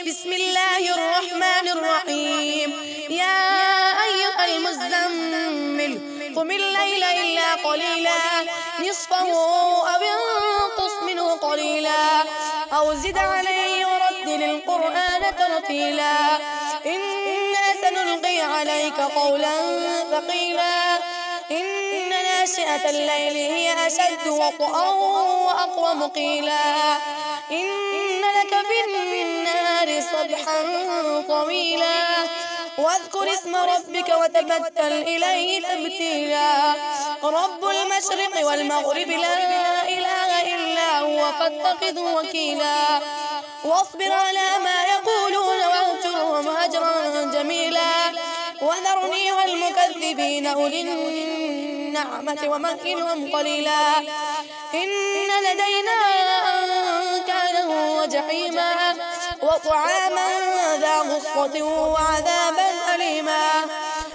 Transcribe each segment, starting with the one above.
بسم الله الرحمن الرحيم. يا أيها المزمل قم الليل إلا قليلا نصفه أو انقص منه قليلا أو زد عليه ورتل القرآن ترتيلا إنا سنلقي عليك قولا ثقيلا إن ناشئة الليل هي أشد وطئا وأقوم قيلا إن لك في النهار سبحا طويلا واذكر اسم ربك وتبتل إليه تبتيلا رب المشرق والمغرب لا إله إلا هو فاتخذه وكيلا واصبر على ما يقولون واهجرهم هجرا جميلا وذرني والمكذبين أولي النعمة ومهلهم قليلا إن لدينا أنكالا وجحيما وطعاما ذا غصة وعذابا أليما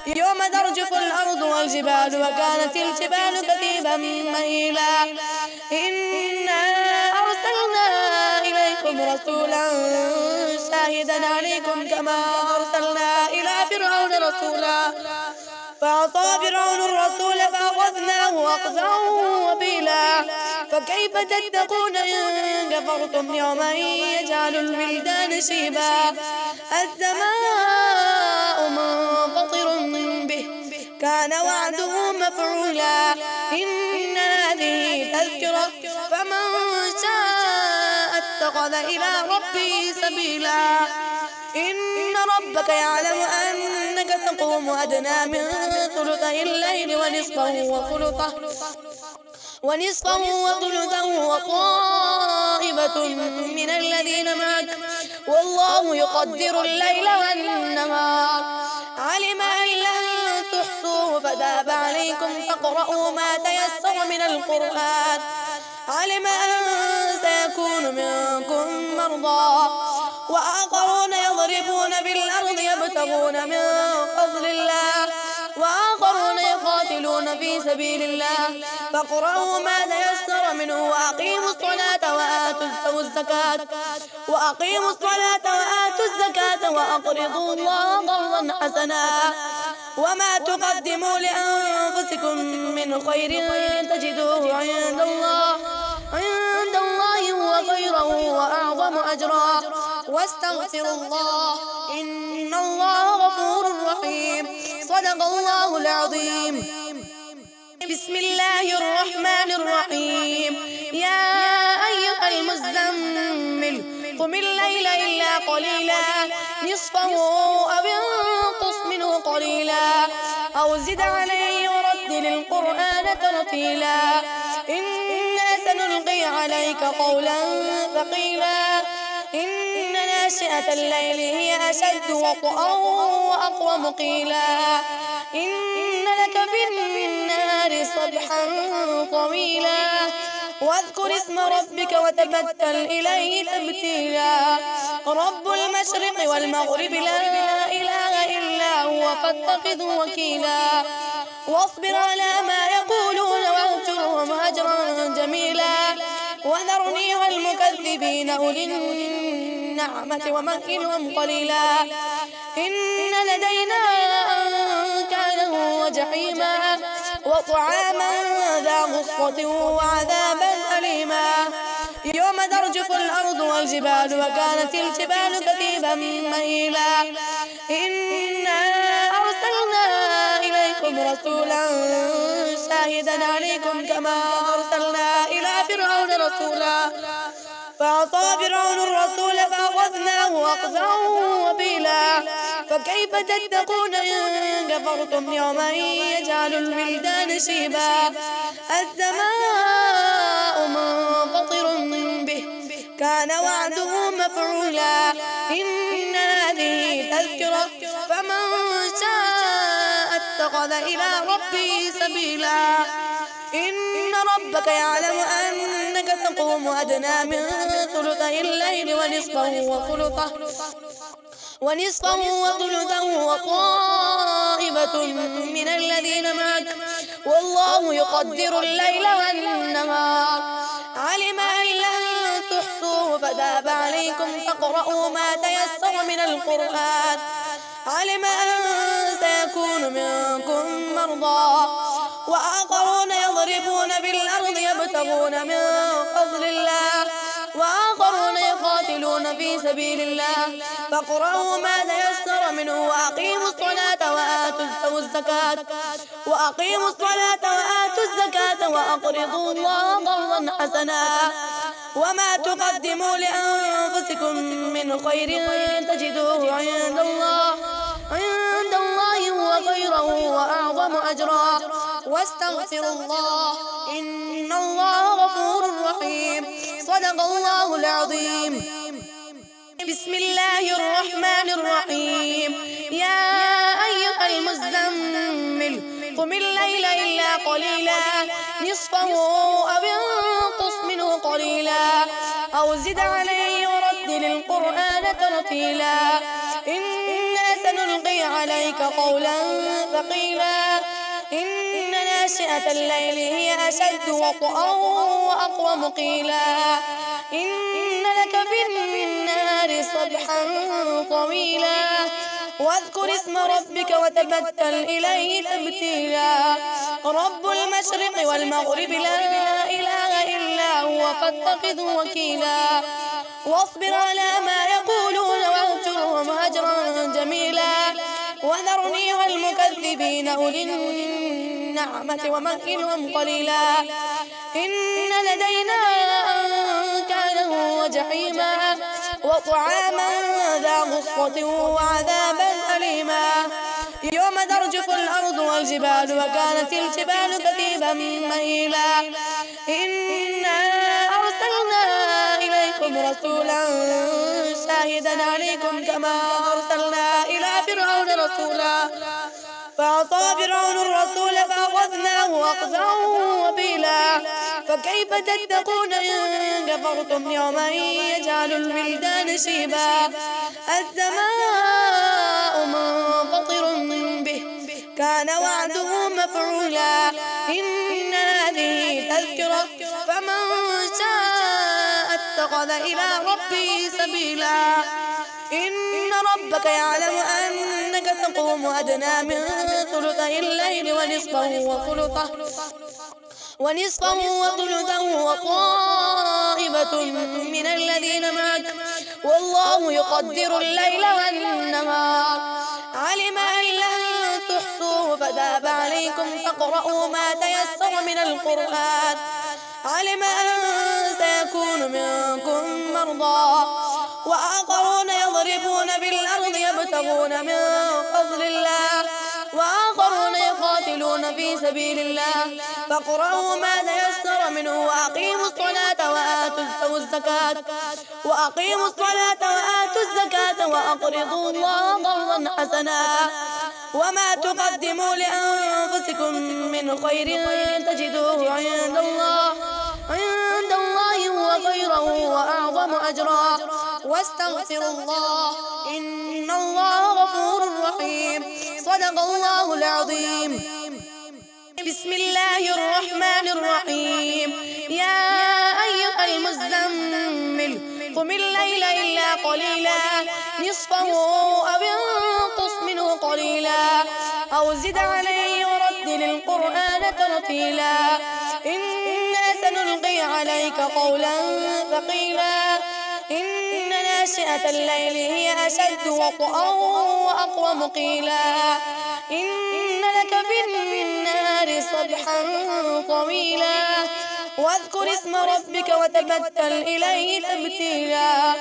يوم ترجف الأرض والجبال وكانت الجبال كثيبا مهيلا إنا أرسلنا إليكم رسولا شاهدا عليكم كما أرسلنا إلى فرعون رسولا فعصى فرعون الرسول فأخذناه أخذا وبيلا فكيف تتقون إن كفرتم يوما يجعل الولدان شيبا السماء منفطر به كان وعده مفعولا إن هذه تذكرة فمن شاء اتخذ إلى ربه سبيلا إن ربك يعلم أنك تقوم أدنى من ثلثي الليل ونصفه وثلثه وطائفة من الذين معك والله يقدر الليل والنهار علم أن لن تحصوه فتاب عليكم فاقرؤوا ما تيسر من القرآن علم أن سيكون منكم مرضى وآخرون يضربون في الأرض يبتغون من فضل الله وآخرون يقاتلون في سبيل الله فاقرؤوا ما تيسر منه وأقيموا الصلاة وآتوا الزكاة وأقرضوا الله قرضا حسنا وما تقدموا لأنفسكم من خير تجدوه عند الله هو خيرا وأعظم أجرا واستغفروا الله إن الله غفور رحيم صدق الله العظيم. بسم الله الرحمن الرحيم. يا أيها المزمل قم الليل إلا قليلا نصفه أو انقص منه قليلا أو زد عليه ورتل القرآن ترتيلا إنا سنلقي عليك قولا ثقيلا إن ناشئة الليل هي أشد وطئا وأقوم قيلا إن لك في النهار سبحا طويلا واذكر اسم ربك وتبتل إليه تبتيلا رب المشرق والمغرب لا إله إلا هو فاتخذه وكيلا واصبر على ما يقولون واهجرهم هجرا جميلا وذرني والمكذبين أولي النعمة ومهلهم قليلا إن لدينا أنكالا وجحيما وطعاما ذا غصة وعذابا أليما يوم ترجف الأرض والجبال وكانت الجبال كثيبا مهيلا إنا أرسلنا إليكم رسولا شاهدا عليكم كما أرسلنا إلى فرعون رسولا فعصى فرعون الرسول فأخذناه أخذا وبيلا فكيف تتقون إن كفرتم يوما يجعل الولدان شيبا السماء منفطر به كان وعده مفعولا إن هذه تذكرة فمن شاء اتخذ إلى ربه سبيلا إن ربك يعلم أنك تقوم أدنى من ثلثي الليل ونصفه وثلثه وطائفة من الذين معك والله يقدر الليل والنهار علم أن لن تحصوه فتاب عليكم فاقرؤوا ما تيسر من القرآن. علم أن سيكون منكم مرضى وآخرون يضربون في الأرض يبتغون من فضل الله وآخرون يقاتلون في سبيل الله فاقرؤوا ما تيسر منه وأقيموا الصلاة وآتوا الزكاة وأقرضوا الله قرضا حسنا وما تقدموا لأنفسكم من خير تجدوه عند الله هو خيرا وأعظم أجرا واستغفروا الله إن الله غفور رحيم. صدق الله العظيم. بسم الله الرحمن الرحيم. يا أيها المزمل قم الليل إلا قليلا نصفه أو انقص منه قليلا أو زد عليه ورتل القرآن ترتيلا إنا سنلقي عليك قولا ثقيلا إن ناشئة الليل هي أشد وطئا وأقوم قيلا إن لك في النهار سبحا طويلا واذكر اسم ربك وتبتل إليه تبتيلا رب المشرق والمغرب لا إله إلا هو فاتخذه وكيلا واصبر على ما يقولون واهجرهم هجرا جميلا وذرني والمكذبين أولي النعمة ومهلهم قليلا إن لدينا أنكالا وجحيما وطعاما ذا غصة وعذابا أليما يوم ترجف الأرض والجبال وكانت الجبال كثيبا مهيلا إنا أرسلنا إليكم رسولا شاهدا عليكم كما أرسلنا إلى فرعون رسولا فعصى فرعون الرسول فأخذناه أخذا وبيلا فكيف تتقون إن كفرتم يوما يجعل الولدان شيبا السماء منفطر به كان وعده مفعولا إن هذه تذكرة فمن شاء اتخذ إلى ربه سبيلا إن ربك يعلم أنك تقوم أدنى من ثلثي الليل ونصفه وثلثه وطائفة من الذين معك والله يقدر الليل والنهار علم أن لن تحصوه فتاب عليكم فاقرؤوا ما تيسر من القرآن. علم أن سيكون منكم مرضى وآخرون يضربون في الأرض يبتغون من فضل الله وآخرون يقاتلون في سبيل الله فاقرؤوا ما تيسر منه وأقيموا الصلاة وآتوا الزكاة وأقرضوا الله قرضا حسنا وما تقدموا لأنفسكم من خير تجدوه عند الله هو خيرا وأعظم أجرا واستغفروا الله إن الله غفور رحيم. صدق الله العظيم. بسم الله الرحمن الرحيم. يا أيها المزمل قم الليل إلا قليلا نصفه أو انقص منه قليلا أو زد عليه ورتل القرآن ترتيلا إنا سنلقي عليك قولا ثقيلا إن ناشئة الليل هي أشد وطئا وأقوم قيلا إن لك في النهار سبحا طويلا واذكر اسم ربك وتبتل إليه تبتيلا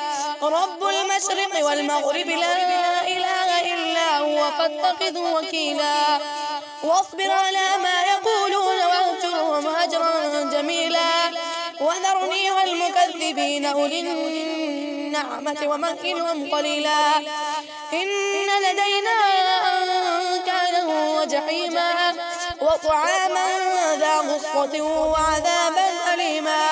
رب المشرق والمغرب لا إله إلا هو فاتخذه وكيلا واصبر على ما يقولون واهجرهم هجرا جميلا وذرني والمكذبين أولي النعمة ومهلهم قليلا إن لدينا أنكالا وجحيما وطعاما ذا غصة وعذابا أليما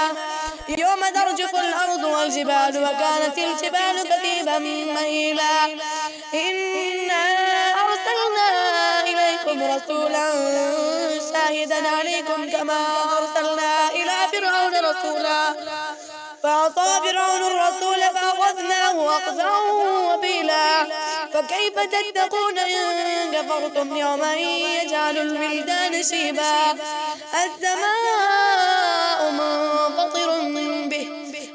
يوم ترجف الأرض والجبال وكانت الجبال كثيبا مهيلا إنا أرسلنا إليكم رسولا شاهدا عليكم كما أرسلنا إلى فرعون رسولا فعصى فرعون الرسول فأخذناه أخذا وبيلا فكيف تتقون إن كفرتم يوما يجعل الولدان شيبا السماء منفطر به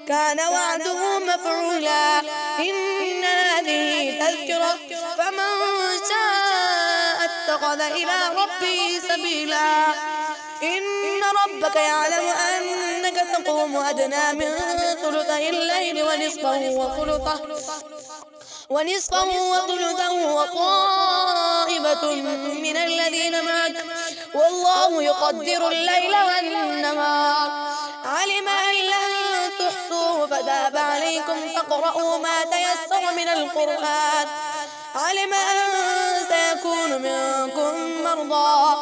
كان وعده مفعولا إن هذه تذكرة فمن شاء اتخذ إلى ربه سبيلا إن ربك يعلم أنك تقوم أدنى من ثلثي الليل ونصفه وثلثه وطائفة من الذين معك والله يقدر الليل والنهار علم أن لن تحصوه فتاب عليكم فاقرؤوا ما تيسر من القرآن علم أن سيكون منكم مرضى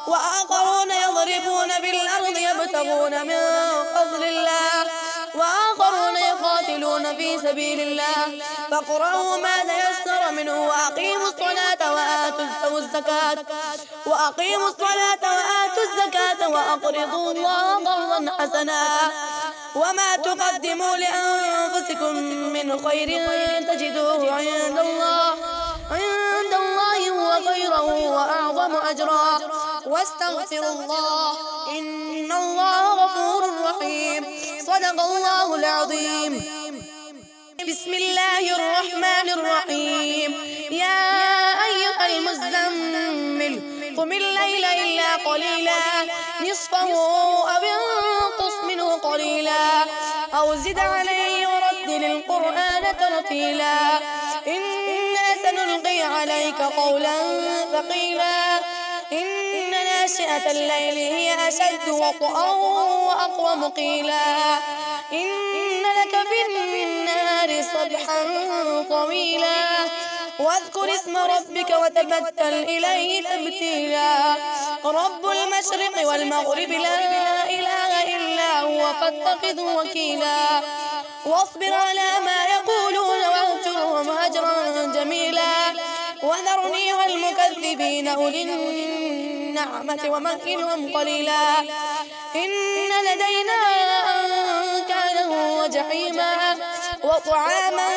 وآخرون يضربون في الأرض يبتغون من فضل الله وآخرون يقاتلون في سبيل الله فاقرؤوا ما تيسر منه وأقيموا الصلاة وآتوا الزكاة وأقرضوا الله قرضا حسنا وما تقدموا لأنفسكم من خير تجدوه عند الله هو خيرا وأعظم أجرا واستغفروا الله إن الله غفور رحيم صدق الله العظيم بسم الله الرحمن الرحيم يا أيها المزمل قم الليل إلا قليلا نصفه أو انقص منه قليلا أو زد عليه ورتل القرآن ترتيلا إنا سنلقي عليك قولا ثقيلا إن ناشئة الليل هي أشد وطئا وأقوم قيلا إن لك في النهار سبحا طويلا واذكر اسم ربك وتبتل إليه تبتيلا رب المشرق والمغرب لا إله إلا هو فاتخذه وكيلا واصبر على ما يقولون واهجرهم هجرا جميلا وذرني والمكذبين أولي النعمة ومهلهم قليلا إن لدينا أنكالا وجحيما وطعاما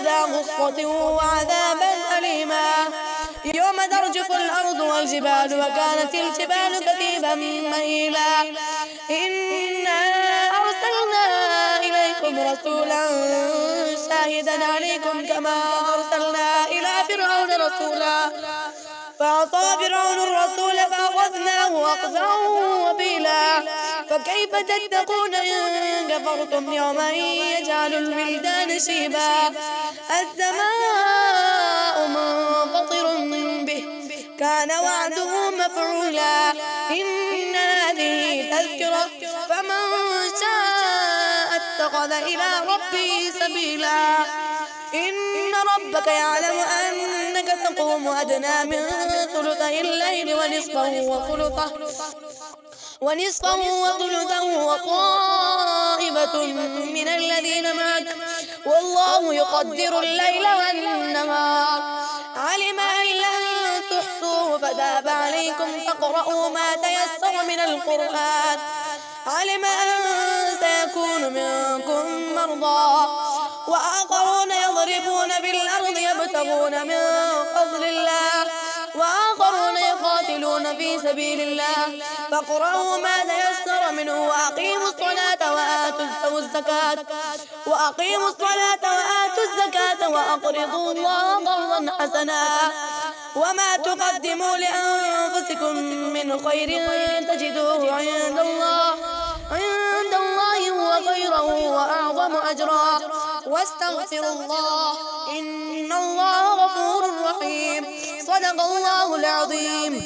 ذا غصة وعذابا أليما يوم ترجف الأرض والجبال وكانت الجبال كثيبا مهيلا إنا أرسلنا إليكم رسولا شاهدا عليكم كما أرسلنا إلى فرعون رسولا فعصى فرعون الرسول فأخذناه أخذا وبيلا فكيف تتقون إن كفرتم يوما يجعل الولدان شيبا السماء منفطر به كان وعده مفعولا إن هذه تذكرة فمن شاء اتخذ إلى ربه سبيلا إن ربك يعلم أنك تقوم أدنى من ثلثي الليل ونصفه وثلثه وطائفة من الذين معك والله يقدر الليل والنهار علم أن لن تحصوه فتاب عليكم فاقرؤوا ما تيسر من القرآن علم أن سيكون منكم مرضى وآخرون يضربون في الأرض يبتغون من فضل الله وآخرون يقاتلون في سبيل الله فاقرؤوا ما تيسر منه وأقيموا الصلاة وآتوا الزكاة وأقرضوا الله قرضا حسنا وما تقدموا لأنفسكم من خير تجدوه عند الله هو خيرا وأعظم أجرا واستغفروا الله إن الله غفور رحيم صدق الله العظيم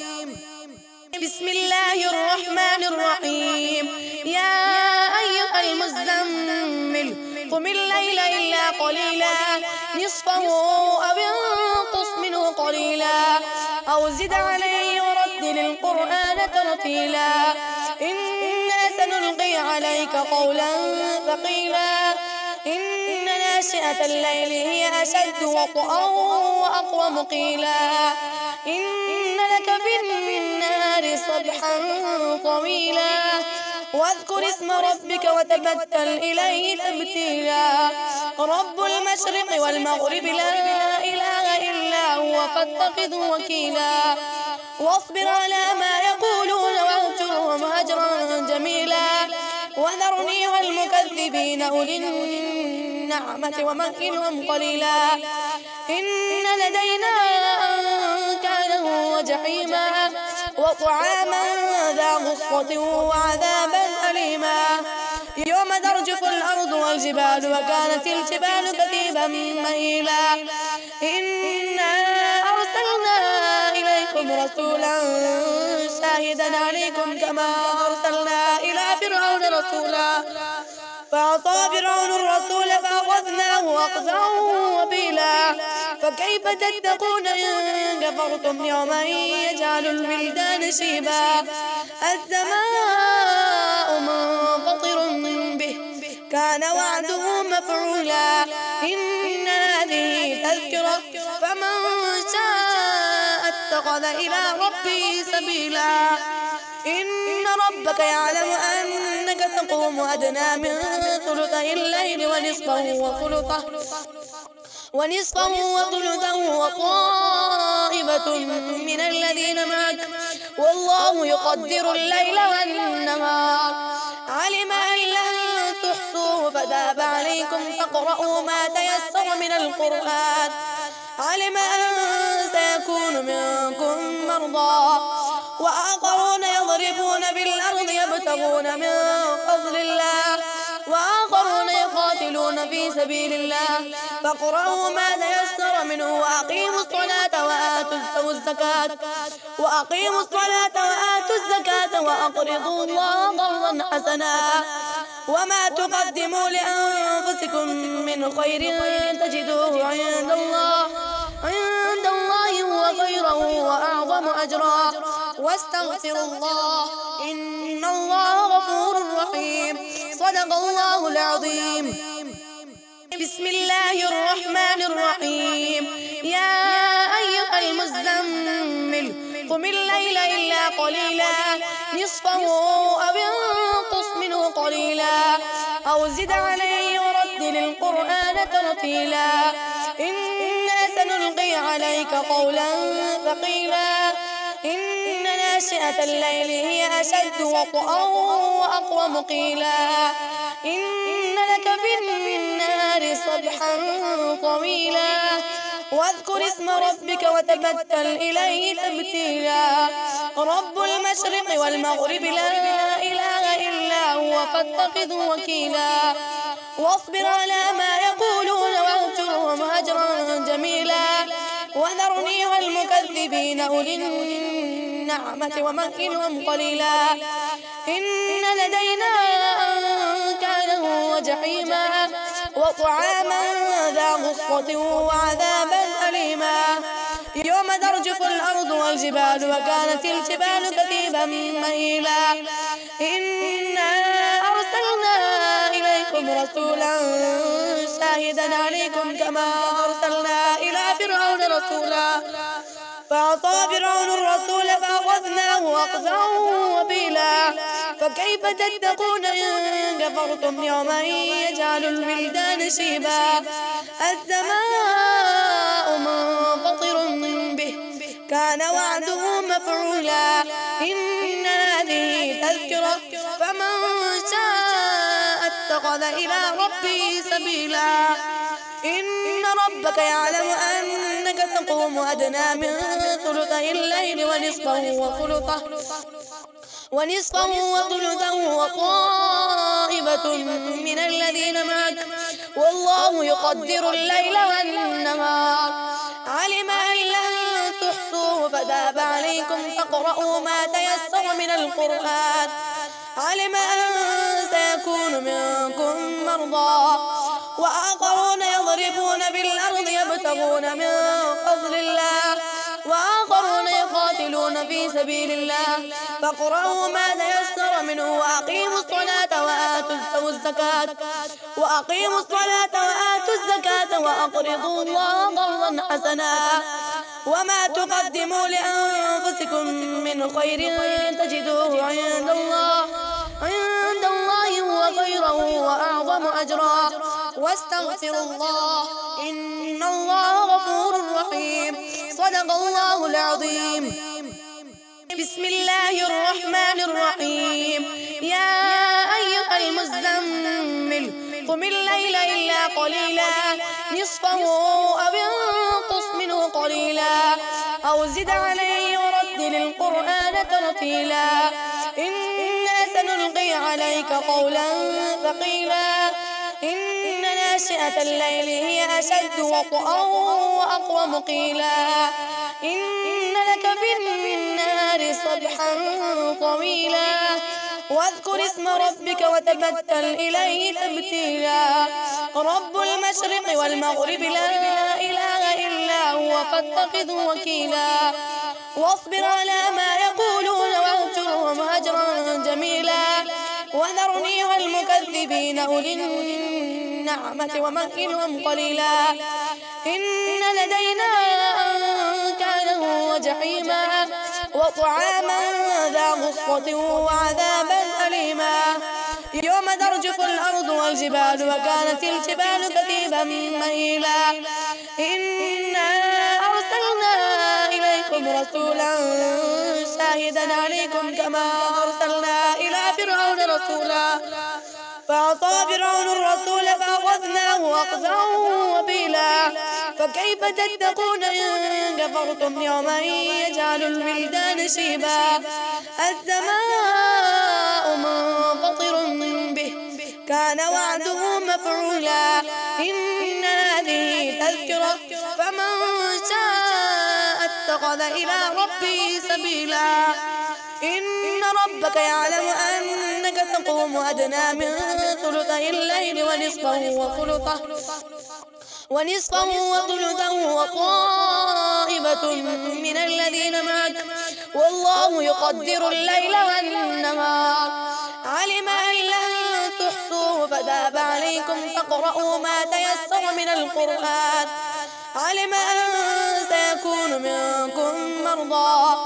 بسم الله الرحمن الرحيم يا أيها المزمل قم الليل إلا قليلا نصفه أو انقص منه قليلا أو زد عليه ورتل القرآن ترتيلا إنا سنلقي عليك قولا ثقيلا إن ناشئة الليل هي أشد وطئا وأقوم قيلا إن لك في النهار سبحا طويلا واذكر اسم ربك وتبتل إليه تبتيلا رب المشرق والمغرب لا إله إلا هو فاتخذه وكيلا واصبر على ما يقولون واهجرهم هجرا جميلا وذرني والمكذبين أولي النعمة ومهلهم قليلا إن لدينا أنكالا وجحيما وطعاما ذا غصة وعذابا أليما يوم ترجف الأرض والجبال وكانت الجبال كثيبا مهيلا إنا أرسلنا إليكم رسولا شاهدا عليكم كما أرسلنا إلى فرعون رسولا فعصى فرعون الرسول فأخذناه أخذا وبيلا فكيف تتقون إن كفرتم يوما يجعل الولدان شيبا السماء منفطر به كان وعده مفعولا إن هذه تذكرة فمن شاء اتخذ إلى ربه سبيلا إن ربك يعلم أنك تقوم أدنى من ثلثي الليل ونصفه وثلثه وطائفة من الذين معك والله يقدر الليل والنهار علم أن لن تحصوه فتاب عليكم فاقرؤوا ما تيسر من القرآن علم أن سيكون منكم مرضى وآخرون يضربون في الأرض يبتغون من فضل الله وآخرون يقاتلون في سبيل الله فاقرؤوا ما تيسر منه وأقيموا الصلاة وآتوا الزكاة وأقرضوا الله قرضا حسنا وما تقدموا لأنفسكم من خير تجدوه عند الله هو خيرا وأعظم أجرا واستغفروا الله إن الله غفور رحيم صدق الله العظيم بسم الله الرحمن الرحيم يا أيها المزمل قم الليل إلا قليلا نصفه أو انقص منه قليلا أو زد عليه ورتل القرآن ترتيلا إنا سنلقي عليك قولا ثقيلا إن ناشئة الليل هي أشد وطئا وأقوم قيلا إن لك في النهار سبحا طويلا واذكر اسم ربك وتبتل إليه تبتيلا رب المشرق والمغرب لا إله إلا هو فاتخذه وكيلا واصبر على ما يقولون واهجرهم هجرا جميلا وذرني والمكذبين أولي النعمة ومهلهم قليلا إن لدينا أنكالا وجحيما وطعاما ذا غصة وعذابا أليما يوم ترجف الأرض والجبال وكانت الجبال كثيبا مهيلا إنا أرسلنا إليكم رسولا شاهدا عليكم كما أرسلنا إلى فرعون رسولا فعصى فرعون الرسول فأخذناه أخذا وبيلا فكيف تتقون إن كفرتم يوما يجعل الولدان شيبا السماء منفطر به كان وعده مفعولا إن هذه تذكرة فمن شاء اتخذ إلى ربه سبيلا إن ربك يعلم أنك تقوم أدنى من ثلثي الليل ونصفه وثلثه وطائفة من الذين معك والله يقدر الليل والنهار علم أن لن تحصوه فتاب عليكم فاقرؤوا ما تيسر من القرآن علم أن سيكون منكم مرضى وآخرون يضربون في الأرض يبتغون من فضل الله وآخرون يقاتلون في سبيل الله فاقرؤوا ما تيسر منه وأقيموا الصلاة وآتوا الزكاة وأقرضوا الله قرضا حسنا وما تقدموا لأنفسكم من خير تجدوه عند الله هو خيرا وأعظم أجرا واستغفروا الله إن الله غفور رحيم. صدق الله العظيم. بسم الله الرحمن الرحيم. يا أيها المزمل قم الليل إلا قليلا نصفه أو انقص منه قليلا أو زد عليه ورتل القرآن ترتيلا إنا سنلقي عليك قولا ثقيلا إن ناشئة الليل هي أشد وطئا وأقوم قيلا إن لك في النهار سبحا طويلا واذكر اسم ربك وتبتل إليه تبتيلا رب المشرق والمغرب لا إله إلا هو فاتخذه وكيلا واصبر على ما يقولون واهجرهم هجرا جميلا وذرني والمكذبين أولي النعمة ومهلهم قليلا إن لدينا أنكالا وجحيما وطعاما ذا غصة وعذابا أليما يوم ترجف الأرض والجبال وكانت الجبال كثيبا مهيلا إنا أرسلنا إليكم رسولا شاهدا عليكم كما أرسلنا إلى فرعون رسولا فعصى فرعون الرسول فأخذناه أخذا وبيلا فكيف تتقون إن كفرتم يوما يجعل الولدان شيبا السماء منفطر به كان وعده مفعولا إن هذه تذكرة فمن شاء اتخذ إلى ربه سبيلا إن ربك يعلم أنك تقوم أدنى من ثلثي الليل ونصفه وثلثه وطائفة من الذين معك والله يقدر الليل والنهار علم أن لن تحصوه فتاب عليكم فاقرؤوا ما تيسر من القرآن علم أن سيكون منكم مرضى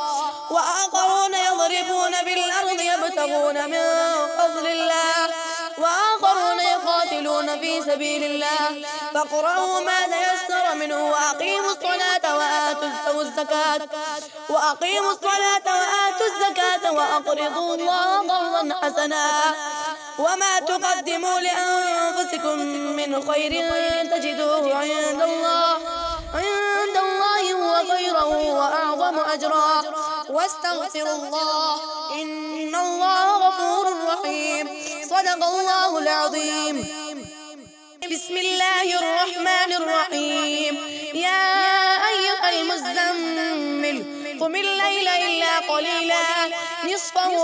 وآخرون يضربون في الأرض يبتغون من فضل الله وآخرون يقاتلون في سبيل الله فاقرؤوا ما تيسر منه وأقيموا الصلاة وآتوا الزكاة وأقرضوا الله قرضا حسنا وما تقدموا لأنفسكم من خير تجدوه عند الله هو خيرا وأعظم أجرا واستغفروا الله إن الله غفور رحيم. صدق الله العظيم. بسم الله الرحمن الرحيم. يا أيها المزمل قم الليل إلا قليلا نصفه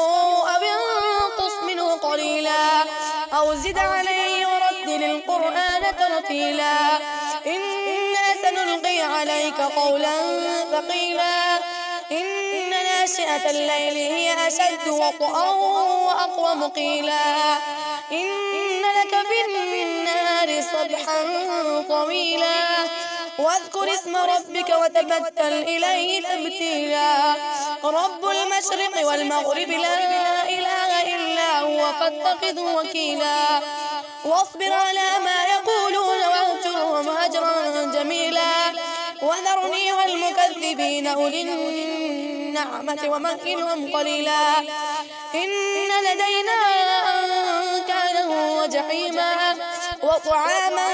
أو انقص منه قليلا أو زد عليه ورتل القرآن ترتيلا إنا سنلقي عليك قولا ثقيلا إن ناشئة الليل هي أشد وطئا وأقوم قيلا إن لك في النهار سبحا طويلا واذكر اسم ربك وتبتل إليه تبتيلا رب المشرق والمغرب لا إله إلا هو فاتخذه وكيلا واصبر على ما يقولون واهجرهم هجرا جميلا وذرني والمكذبين أولي النعمة ومهلهم قليلا إن لدينا أنكالا وجحيما وطعاما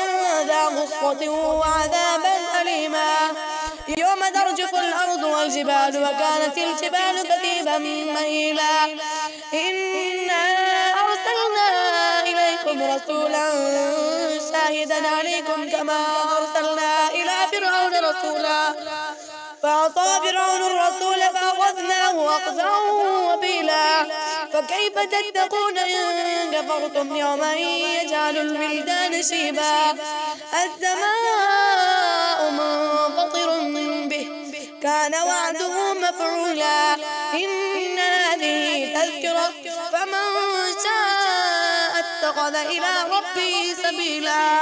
ذا غصة وعذابا أليما يوم ترجف الأرض والجبال وكانت الجبال كثيبا مهيلا إنا أرسلنا إليكم رسولا شاهدا عليكم كما أرسلنا إلى فرعون رسولا فعصى فرعون الرسول فأخذناه أخذا وبيلا فكيف تتقون إن كفرتم يوما يجعل الولدان شيبا السماء منفطر به كان وعده مفعولا إن هذه تذكرة فمن شاء اتخذ إلى ربه سبيلا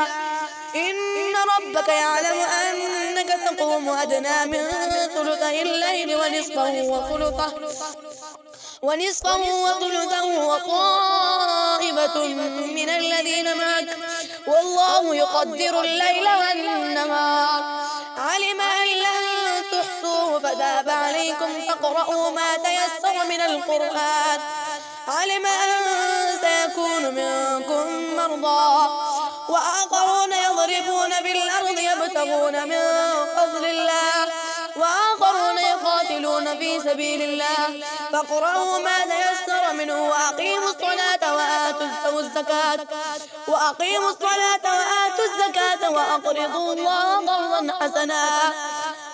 إن ربك يعلم أنك تقوم أدنى من ثلثي الليل ونصفه وثلثه وطائفة من الذين معك والله يقدر الليل والنهار علم أن لن تحصوه فتاب عليكم فاقرؤوا ما تيسر من القرآن علم أن سيكون منكم مرضى وآخرون يضربون بالأرض يبتغون من فضل الله وآخرون يقاتلون في سبيل الله فاقرؤوا ما تيسر منه وأقيموا الصلاة وآتوا الزكاة وأقرضوا الله قرضا حسنا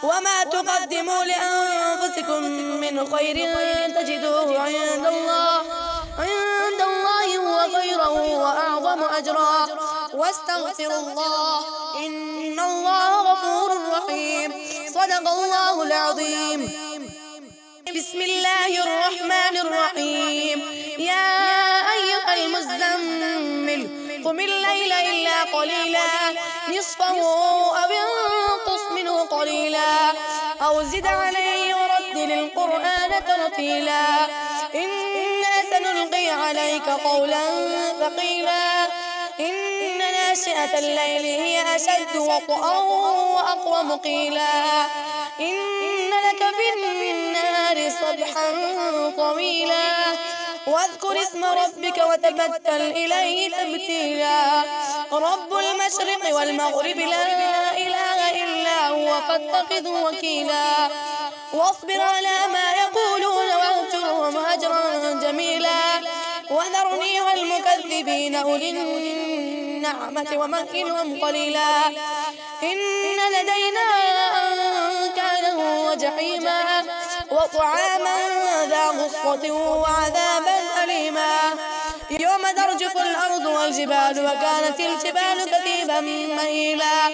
وما تقدموا لأنفسكم من خير تجدوه عند الله هو خيرا وأعظم أجرا واستغفروا الله إن الله غفور رحيم صدق الله العظيم. بسم الله الرحمن الرحيم يا أيها المزمل قم الليل إلا قليلا نصفه أو انقص منه قليلا أو زد عليه ورتل القرآن ترتيلا إنا سنلقي عليك قولا ثقيلا إن ناشئة الليل هي أشد وطئا وأقوم قيلا إن لك في النهار سبحا طويلا واذكر اسم ربك وتبتل إليه تبتيلا رب المشرق والمغرب لا إله إلا هو فاتخذه وكيلا واصبر على ما يقولون واهجرهم هجرا جميلا وذرني والمكذبين أولي النعمة ومهلهم قليلا إن لدينا أنكالا وجحيما وطعاما ذا غصة وعذابا أليما يوم ترجف الأرض والجبال وكانت الجبال كثيبا مهيلا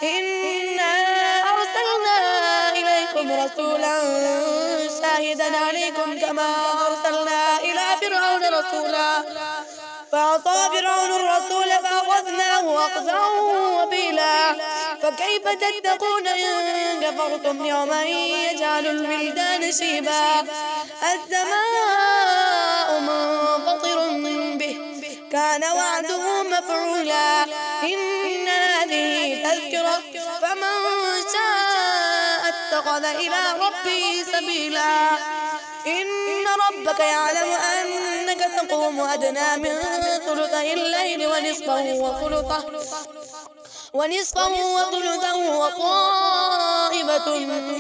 إنا أرسلنا إليكم رسولا شاهدا عليكم كما أرسلنا إلى فرعون رسولا فعصى فرعون الرسول فأخذناه أخذا وبيلا فكيف تتقون إن كفرتم يوما يجعل الولدان شيبا السماء منفطر به كان وعده مفعولا إن هذه تذكرة فمن شاء اتخذ إلى ربه سبيلا إن ربك يعلم أنك تقوم أدنى من ثلثي الليل ونصفه وثلثه وطائفة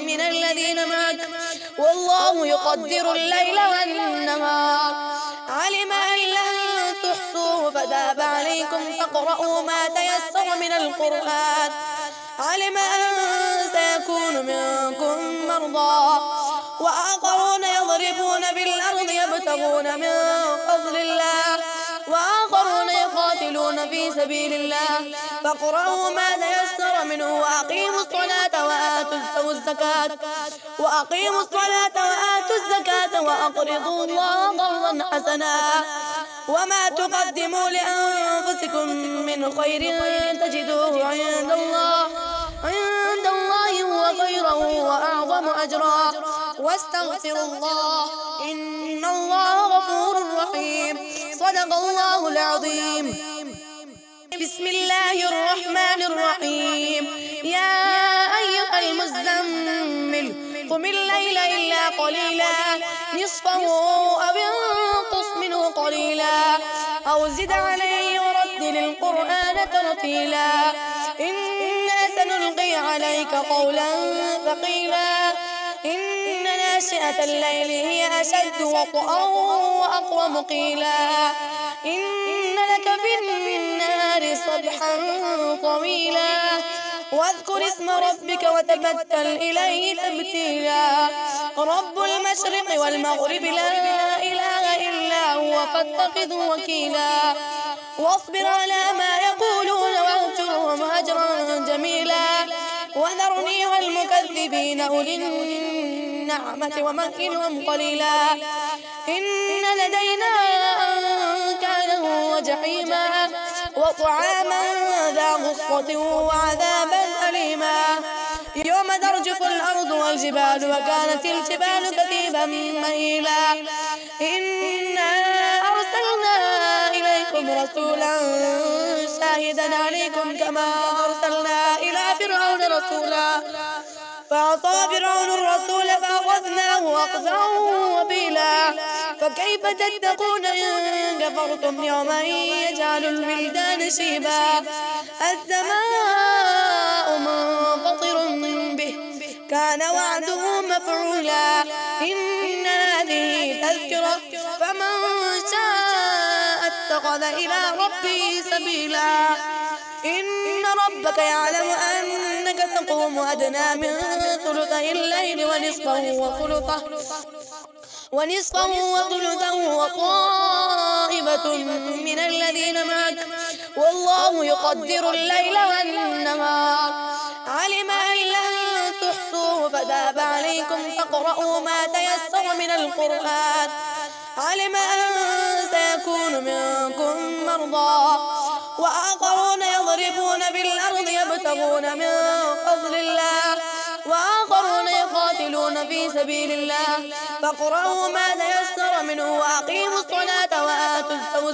من الذين معك والله يقدر الليل والنهار علم أن لن تحصوه فتاب عليكم فاقرؤوا ما تيسر من القرآن علم أن سيكون منكم مرضى وآخرون يضربون بالأرض يبتغون من فضل الله وآخرون يقاتلون في سبيل الله فاقرؤوا ما تيسر منه وأقيموا الصلاة وآتوا الزكاة وأقرضوا الله قرضا حسنا وما تقدموا لأنفسكم من خير تجدوه عند الله هو خيرا وأعظم أجرا واستغفروا الله إن الله غفور رحيم صدق الله العظيم. بسم الله الرحمن الرحيم يا أيها المزمل قم الليل إلا قليلا نصفه أو انقص منه قليلا أو زد عليه ورتل القرآن ترتيلا إنا سنلقي عليك قولا ثقيلا إن ناشئة الليل هي أشد وطئا وأقوم قيلا إن لك في النهار سبحا طويلا واذكر اسم ربك وتبتل إليه تبتيلا رب المشرق والمغرب لا إله إلا هو فاتخذه وكيلا واصبر على ما يقولون واهجرهم هجرا جميلا وذرني والمكذبين أولي النعمة ومهلهم قليلا إن لدينا أنكالا وجحيما وطعاما ذا غصة وعذابا أليما يوم ترجف الأرض والجبال وكانت الجبال كثيبا مهيلا إنا أرسلنا إليكم رسولا شاهدا عليكم كما أرسلنا إلى فرعون رسولا فعصى فرعون الرسول فأخذناه أخذا وبيلا فكيف تتقون إن كفرتم يوما يجعل الولدان شيبا السماء منفطر به كان وعده مفعولا إن هذه تذكرة فمن شاء اتخذ إلى ربه سبيلا إن ربك يعلم أنك تقوم أدنى من ثلثي الليل ونصفه وثلثه وطائفة من الذين معك والله يقدر الليل والنهار علم أن لن تحصوه فتاب عليكم فاقرؤوا ما تيسر من القرآن علم أن سيكون منكم مرضى وآخرون يضربون في الأرض يبتغون من فضل الله وآخرون يقاتلون في سبيل الله فاقرؤوا ما تيسر منه وأقيموا الصلاة وآتوا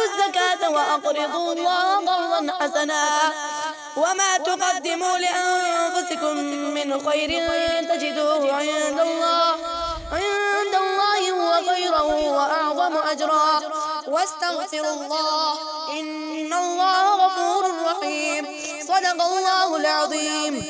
الزكاة وأقرضوا الله قرضا حسنا وما تقدموا لأنفسكم من خير تجدوه عند الله هو خيرا وأعظم أجرا واستغفروا الله إن الله غفور رحيم صدق الله العظيم.